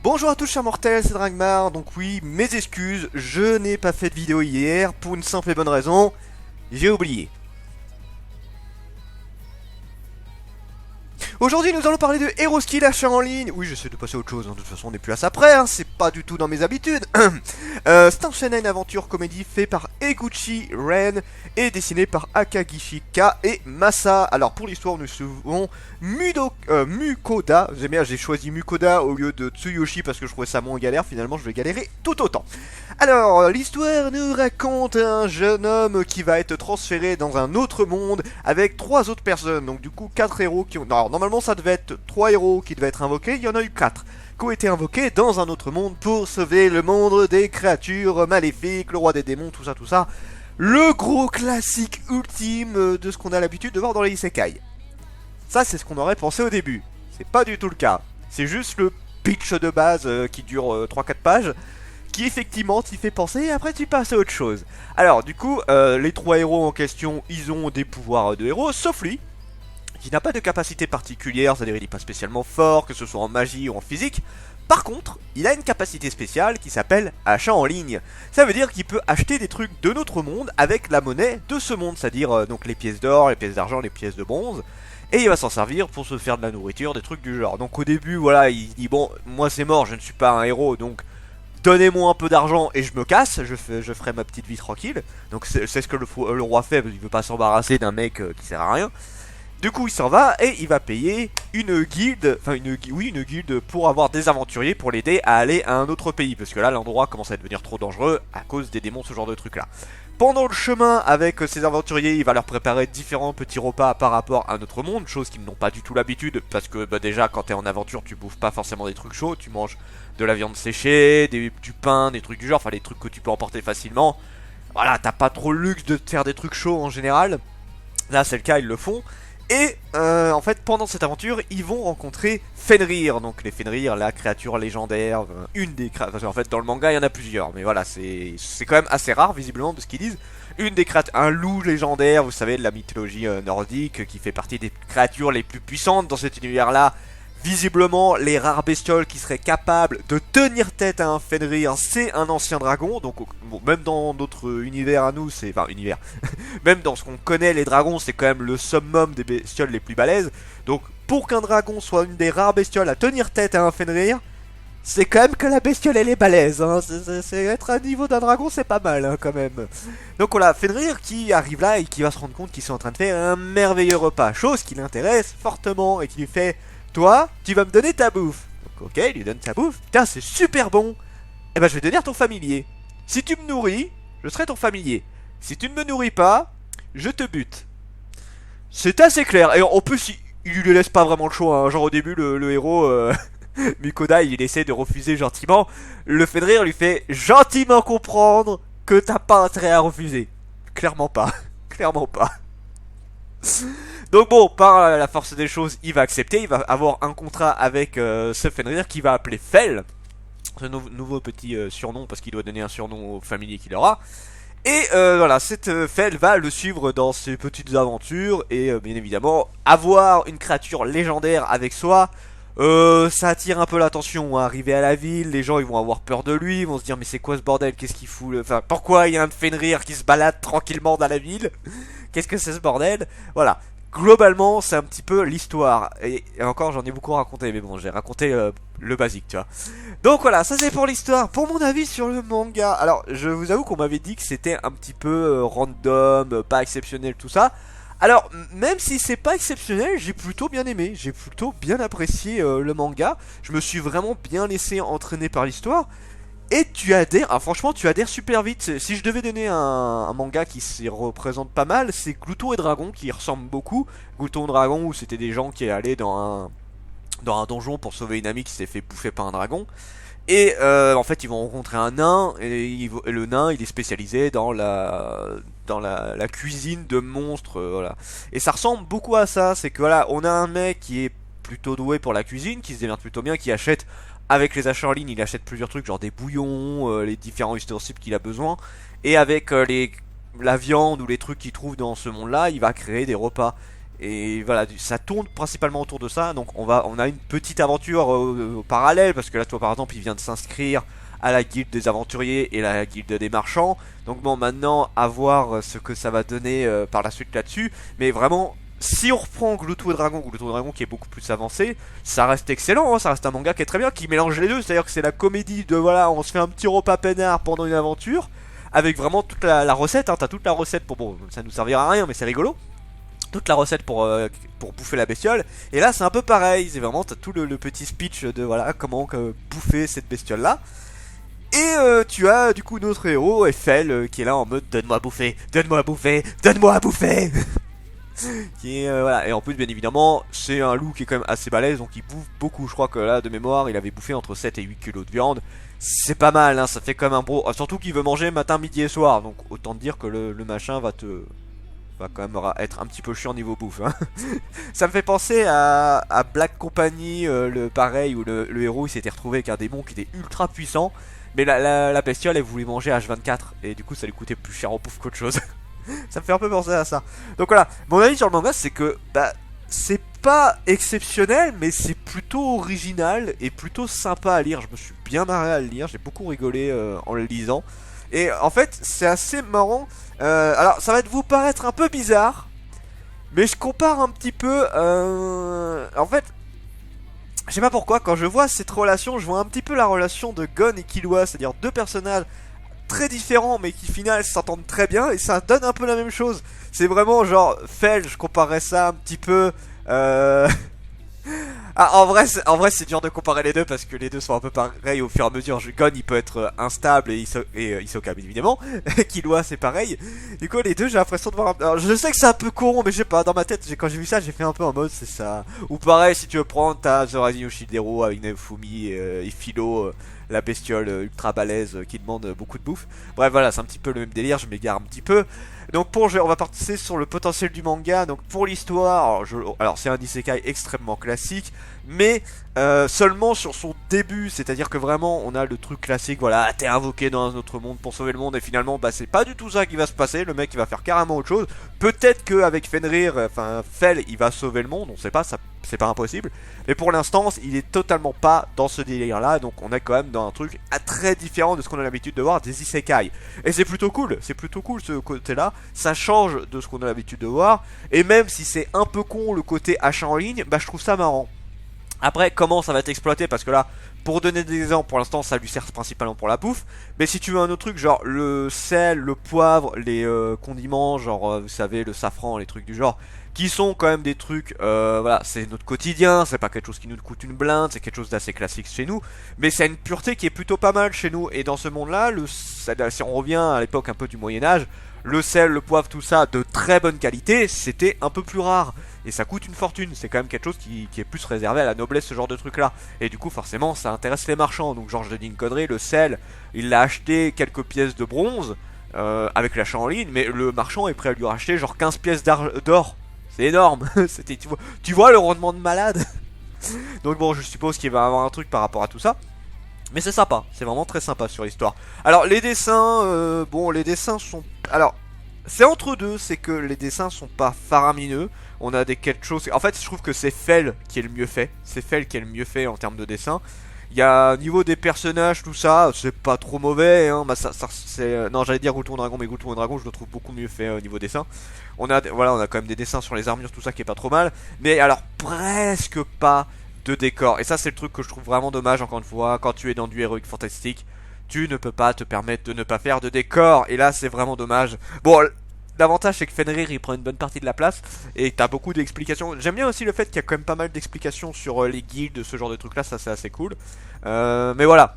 Bonjour à tous chers mortels, c'est Dragmar, donc oui, mes excuses, je n'ai pas fait de vidéo hier, pour une simple et bonne raison, j'ai oublié. Aujourd'hui nous allons parler de Heroskill achat en ligne. Oui, j'essaie de passer à autre chose, hein. De toute façon on n'est plus à ça près, hein. C'est pas du tout dans mes habitudes. C'est un shonen aventure comédie fait par Eguchi Ren et dessiné par Akagishika et Masa. Alors pour l'histoire nous suivons Mukoda. J'ai choisi Mukoda au lieu de Tsuyoshi parce que je trouvais ça moins galère, finalement je vais galérer tout autant. Alors l'histoire nous raconte un jeune homme qui va être transféré dans un autre monde avec 3 autres personnes. Donc du coup 4 héros qui ont... Alors normalement ça devait être 3 héros qui devaient être invoqués, il y en a eu 4 qui ont été invoqués dans un autre monde pour sauver le monde des créatures maléfiques, le roi des démons, tout ça. Le gros classique ultime de ce qu'on a l'habitude de voir dans les isekai. Ça c'est ce qu'on aurait pensé au début, c'est pas du tout le cas. C'est juste le pitch de base qui dure 3-4 pages, qui effectivement t'y fait penser et après tu passes à autre chose. Alors du coup, les 3 héros en question, ils ont des pouvoirs de héros, sauf lui, qui n'a pas de capacité particulière, c'est-à-dire il n'est pas spécialement fort, que ce soit en magie ou en physique. Par contre, il a une capacité spéciale qui s'appelle achat en ligne. Ça veut dire qu'il peut acheter des trucs de notre monde avec la monnaie de ce monde, c'est-à-dire donc les pièces d'or, les pièces d'argent, les pièces de bronze. Et il va s'en servir pour se faire de la nourriture, des trucs du genre. Donc au début, voilà, il dit bon, moi c'est mort, je ne suis pas un héros, donc donnez-moi un peu d'argent et je me casse, je ferai ma petite vie tranquille. Donc c'est ce que le roi fait, parce qu'il veut pas s'embarrasser d'un mec qui sert à rien. Du coup il s'en va et il va payer une guilde, une guilde pour avoir des aventuriers pour l'aider à aller à un autre pays. Parce que là l'endroit commence à devenir trop dangereux à cause des démons, ce genre de trucs là. Pendant le chemin avec ces aventuriers, il va leur préparer différents petits repas par rapport à notre monde, chose qu'ils n'ont pas du tout l'habitude, parce que déjà quand t'es en aventure tu bouffes pas forcément des trucs chauds, tu manges de la viande séchée, du pain, des trucs du genre, enfin des trucs que tu peux emporter facilement. Voilà, t'as pas trop le luxe de te faire des trucs chauds en général. Là c'est le cas, ils le font. Et en fait pendant cette aventure ils vont rencontrer Fenrir. Donc les Fenrir, la créature légendaire, une des créatures, en fait dans le manga il y en a plusieurs, mais voilà c'est quand même assez rare visiblement de ce qu'ils disent. Une des créatures, un loup légendaire, vous savez de la mythologie nordique, qui fait partie des créatures les plus puissantes dans cet univers là. Visiblement, les rares bestioles qui seraient capables de tenir tête à un Fenrir, c'est un ancien dragon. Donc, bon, même dans notre univers à nous, c'est... Enfin, univers. Même dans ce qu'on connaît, les dragons, c'est quand même le summum des bestioles les plus balèzes. Donc, pour qu'un dragon soit une des rares bestioles à tenir tête à un Fenrir, c'est quand même que la bestiole, elle est balèze. Hein. C'est être à niveau d'un dragon, c'est pas mal, hein, quand même. Donc, voilà, Fenrir qui arrive là et qui va se rendre compte qu'ils sont en train de faire un merveilleux repas. Chose qui l'intéresse fortement et qui lui fait... Toi, tu vas me donner ta bouffe. Donc ok, il lui donne sa bouffe. Putain, c'est super bon. Eh ben, je vais devenir ton familier. Si tu me nourris, je serai ton familier. Si tu ne me nourris pas, je te bute. C'est assez clair. Et en plus, il lui laisse pas vraiment le choix. Hein. Genre au début, le héros, Mukoda, il essaie de refuser gentiment. Le Fenrir lui fait gentiment comprendre que t'as pas intérêt à refuser. Clairement pas. Clairement pas. Donc bon, par la force des choses, il va accepter, il va avoir un contrat avec ce Fenrir qui va appeler Fel, ce nouveau petit surnom, parce qu'il doit donner un surnom au familier qu'il aura. Et voilà, cette Fel va le suivre dans ses petites aventures, et bien évidemment, avoir une créature légendaire avec soi, ça attire un peu l'attention. Hein. Arrivé à la ville, les gens ils vont avoir peur de lui, ils vont se dire mais c'est quoi ce bordel, qu'est-ce qu'il fout, enfin pourquoi il y a un Fenrir qui se balade tranquillement dans la ville, qu'est-ce que c'est ce bordel, voilà. Globalement, c'est un petit peu l'histoire. Et encore, j'en ai beaucoup raconté, mais bon, j'ai raconté le basique, tu vois. Donc voilà, ça c'est pour l'histoire. Pour mon avis sur le manga, alors je vous avoue qu'on m'avait dit que c'était un petit peu random, pas exceptionnel, tout ça. Alors, même si c'est pas exceptionnel, j'ai plutôt bien aimé. J'ai plutôt bien apprécié le manga. Je me suis vraiment bien laissé entraîner par l'histoire. Et tu adhères, ah, franchement tu adhères super vite. Si je devais donner un manga qui s'y représente pas mal, c'est Gluto et Dragon qui ressemble beaucoup. Gluto et Dragon où c'était des gens qui allaient dans un donjon pour sauver une amie qui s'est fait bouffer par un dragon. Et en fait, ils vont rencontrer un nain, et le nain, il est spécialisé dans la cuisine de monstres, voilà. Et ça ressemble beaucoup à ça, c'est que voilà, on a un mec qui est plutôt doué pour la cuisine, qui se démerde plutôt bien, qui achète, avec les achats en ligne, il achète plusieurs trucs, genre des bouillons, les différents ustensiles qu'il a besoin, et avec la viande ou les trucs qu'il trouve dans ce monde-là, il va créer des repas. Et voilà, ça tourne principalement autour de ça. Donc on a une petite aventure parallèle, parce que là, toi par exemple, il vient de s'inscrire à la guilde des aventuriers et la guilde des marchands. Donc bon, maintenant à voir ce que ça va donner par la suite là-dessus. Mais vraiment, si on reprend Gloutou et Dragon qui est beaucoup plus avancé, ça reste excellent, hein, ça reste un manga qui est très bien, qui mélange les deux. C'est-à-dire que c'est la comédie de voilà, on se fait un petit repas peinard pendant une aventure, avec vraiment toute la recette, hein, t'as toute la recette pour, bon, ça nous servira à rien, mais c'est rigolo, toute la recette pour bouffer la bestiole. Et là c'est un peu pareil, c'est vraiment t'as tout le petit speech de voilà comment bouffer cette bestiole là. Et tu as du coup notre héros Eiffel qui est là en mode donne-moi à bouffer, donne-moi à bouffer, donne-moi à bouffer. Qui est, voilà. Et en plus bien évidemment c'est un loup qui est quand même assez balèze, donc il bouffe beaucoup. Je crois que là de mémoire il avait bouffé entre 7 et 8 kilos de viande. C'est pas mal, hein, ça fait comme un bro. Surtout qu'il veut manger matin, midi et soir, donc autant te dire que le machin va quand même être un petit peu chiant niveau bouffe, hein. Ça me fait penser à Black Company, le pareil, où le héros il s'était retrouvé avec un démon qui était ultra puissant, mais la bestiole elle voulait manger H24, et du coup ça lui coûtait plus cher en bouffe qu'autre chose. Ça me fait un peu penser à ça. Donc voilà, mon avis sur le manga c'est que bah, c'est pas exceptionnel, mais c'est plutôt original et plutôt sympa à lire. Je me suis bien marré à le lire, j'ai beaucoup rigolé en le lisant. Et en fait, c'est assez marrant. Alors, ça va vous paraître un peu bizarre, mais je compare un petit peu. En fait, je sais pas pourquoi, quand je vois cette relation, je vois un petit peu la relation de Gon et Killua, c'est-à-dire deux personnages très différents, mais qui, au final, s'entendent très bien, et ça donne un peu la même chose. C'est vraiment genre, Fel, je comparais ça un petit peu. Euh... Ah, en vrai, c'est dur de comparer les deux parce que les deux sont un peu pareils au fur et à mesure. Gon, il peut être instable et Hisoka, bien évidemment. Killua, c'est pareil. Du coup, les deux, j'ai l'impression de voir Alors, je sais que c'est un peu con, mais je sais pas, dans ma tête, quand j'ai vu ça, j'ai fait un peu en mode, c'est ça. Ou pareil, si tu veux prendre, t'as Zorazi Yoshidero avec Nefumi et Philo, la bestiole ultra balèze qui demande beaucoup de bouffe. Bref, voilà, c'est un petit peu le même délire, je m'égare un petit peu. Donc on va partir sur le potentiel du manga. Donc pour l'histoire, alors c'est un isekai extrêmement classique, mais seulement sur son début, c'est-à-dire que vraiment on a le truc classique, voilà, t'es invoqué dans un autre monde pour sauver le monde, et finalement bah c'est pas du tout ça qui va se passer, le mec il va faire carrément autre chose. Peut-être qu'avec Fenrir, enfin Fel, il va sauver le monde, on sait pas, ça c'est pas impossible, mais pour l'instant il est totalement pas dans ce délire là, donc on est quand même dans un truc très différent de ce qu'on a l'habitude de voir des isekai. Et c'est plutôt cool ce côté là, ça change de ce qu'on a l'habitude de voir, et même si c'est un peu con le côté achat en ligne, bah je trouve ça marrant. Après, comment ça va être exploité? Parce que là, pour donner des exemples, pour l'instant, ça lui sert principalement pour la bouffe. Mais si tu veux un autre truc, genre le sel, le poivre, les condiments, genre, vous savez, le safran, les trucs du genre, qui sont quand même des trucs, voilà, c'est notre quotidien, c'est pas quelque chose qui nous coûte une blinde, c'est quelque chose d'assez classique chez nous. Mais c'est une pureté qui est plutôt pas mal chez nous. Et dans ce monde-là, si on revient à l'époque un peu du Moyen-Âge, le sel, le poivre, tout ça, de très bonne qualité, c'était un peu plus rare. Et ça coûte une fortune, c'est quand même quelque chose qui est plus réservé à la noblesse, ce genre de truc là. Et du coup forcément ça intéresse les marchands. Donc genre je dis une connerie, le sel, il l'a acheté quelques pièces de bronze avec l'achat en ligne, mais le marchand est prêt à lui racheter genre 15 pièces d'or. C'est énorme. Tu vois le rendement de malade. Donc bon, je suppose qu'il va y avoir un truc par rapport à tout ça. Mais c'est sympa, c'est vraiment très sympa sur l'histoire. Alors les dessins, bon les dessins sont... Alors c'est entre deux, c'est que les dessins sont pas faramineux. On a des quelque chose. En fait, je trouve que c'est Fel qui est le mieux fait. C'est Fel qui est le mieux fait en termes de dessin. Il y a au niveau des personnages, tout ça, c'est pas trop mauvais. Hein. Bah, c'est non, j'allais dire Gouton Dragon, mais Gouton Dragon, je le trouve beaucoup mieux fait au niveau dessin. Voilà, on a quand même des dessins sur les armures, tout ça qui est pas trop mal. Mais alors presque pas de décor. Et ça, c'est le truc que je trouve vraiment dommage. Encore une fois, quand tu es dans du héroïque fantastique, tu ne peux pas te permettre de ne pas faire de décor. Et là, c'est vraiment dommage. Bon. L'avantage c'est que Fenrir il prend une bonne partie de la place et t'as beaucoup d'explications. J'aime bien aussi le fait qu'il y a quand même pas mal d'explications sur les guildes, ce genre de trucs là, ça c'est assez cool. Mais voilà,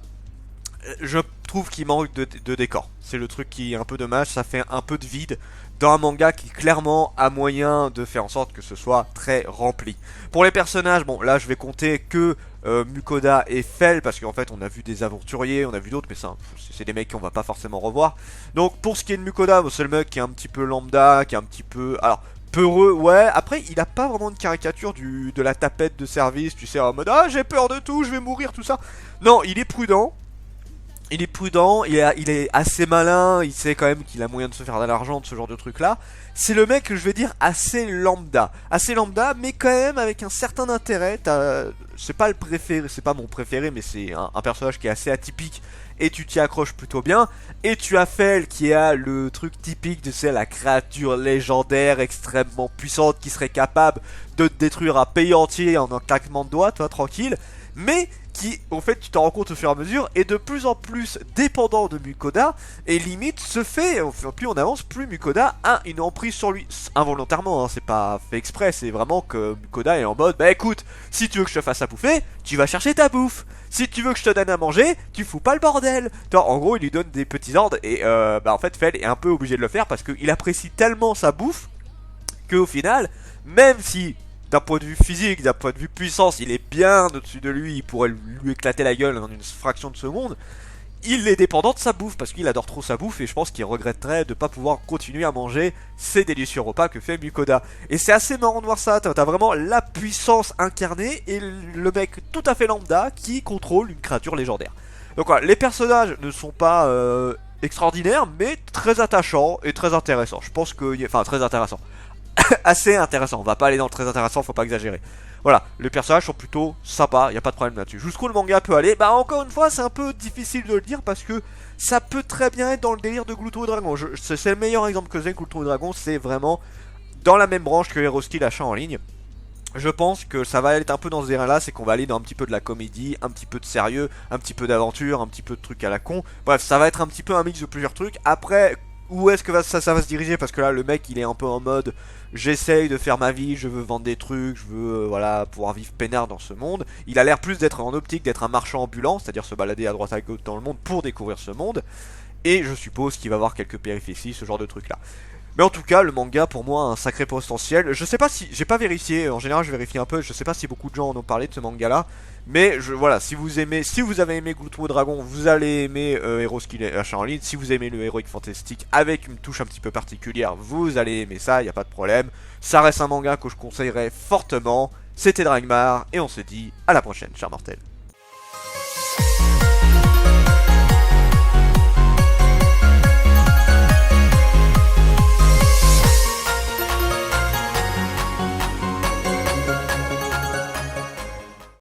je trouve qu'il manque de décor. C'est le truc qui est un peu dommage, ça fait un peu de vide dans un manga qui clairement a moyen de faire en sorte que ce soit très rempli. Pour les personnages, bon là je vais compter que Mukoda et Fel, parce qu'en fait on a vu des aventuriers, on a vu d'autres, mais ça, c'est des mecs qu'on va pas forcément revoir. Donc pour ce qui est de Mukoda, bon, c'est le mec qui est un petit peu lambda, qui est un petit peu... Alors, peureux, ouais, après il a pas vraiment de caricature de la tapette de service, tu sais, en mode ah j'ai peur de tout, je vais mourir, tout ça. Non, il est prudent. Il est prudent, il est assez malin, il sait quand même qu'il a moyen de se faire de l'argent de ce genre de truc là. C'est le mec, je vais dire, assez lambda. Assez lambda, mais quand même avec un certain intérêt. C'est pas le préféré, c'est pas mon préféré, mais c'est un personnage qui est assez atypique. Et tu t'y accroches plutôt bien. Et tu as Fel qui a le truc typique de la créature légendaire extrêmement puissante qui serait capable de te détruire à pays entier en un claquement de doigts, toi tranquille. Mais qui, en fait, tu t'en rends compte au fur et à mesure, est de plus en plus dépendant de Mukoda, et limite se fait, plus on avance, plus Mukoda a une emprise sur lui. Involontairement, hein, c'est pas fait exprès, c'est vraiment que Mukoda est en mode, bah écoute, si tu veux que je te fasse à bouffer, tu vas chercher ta bouffe. Si tu veux que je te donne à manger, tu fous pas le bordel. En gros, il lui donne des petits ordres, et bah en fait, Fel est un peu obligé de le faire, parce qu'il apprécie tellement sa bouffe, qu'au final, même si d'un point de vue physique, d'un point de vue puissance, il est bien au-dessus de lui, il pourrait lui éclater la gueule en une fraction de seconde, il est dépendant de sa bouffe, parce qu'il adore trop sa bouffe, et je pense qu'il regretterait de ne pas pouvoir continuer à manger ces délicieux repas que fait Mukoda. Et c'est assez marrant de voir ça, t'as vraiment la puissance incarnée, et le mec tout à fait lambda qui contrôle une créature légendaire. Donc voilà, les personnages ne sont pas extraordinaires, mais très attachants et très intéressants. Je pense que... Enfin, très intéressants. Assez intéressant, on va pas aller dans le très intéressant, faut pas exagérer. Voilà, les personnages sont plutôt sympas, y a pas de problème là-dessus. Jusqu'où le manga peut aller, bah encore une fois c'est un peu difficile de le dire parce que ça peut très bien être dans le délire de Gluto et Dragon. C'est le meilleur exemple que j'ai, Gluto et Dragon, c'est vraiment dans la même branche que Heroski l'achat en ligne. Je pense que ça va être un peu dans ce délire là, c'est qu'on va aller dans un petit peu de la comédie, un petit peu de sérieux, un petit peu d'aventure, un petit peu de trucs à la con. Bref, ça va être un petit peu un mix de plusieurs trucs. Après, où est-ce que ça va se diriger? Parce que là le mec il est un peu en mode j'essaye de faire ma vie, je veux vendre des trucs, je veux voilà pouvoir vivre peinard dans ce monde. Il a l'air plus d'être en optique d'être un marchand ambulant, c'est-à-dire se balader à droite à gauche dans le monde pour découvrir ce monde. Et je suppose qu'il va avoir quelques péripéties, ce genre de trucs là. Mais en tout cas, le manga pour moi a un sacré potentiel. Je sais pas si, j'ai pas vérifié, en général je vérifie un peu, je sais pas si beaucoup de gens en ont parlé de ce manga là. Mais voilà, si vous avez aimé Gluto Dragon, vous allez aimer Heroski l'achat en ligne. Si vous aimez le Heroic Fantastic avec une touche un petit peu particulière, vous allez aimer ça, y a pas de problème. Ça reste un manga que je conseillerais fortement. C'était Dragmar et on se dit à la prochaine, chers mortels.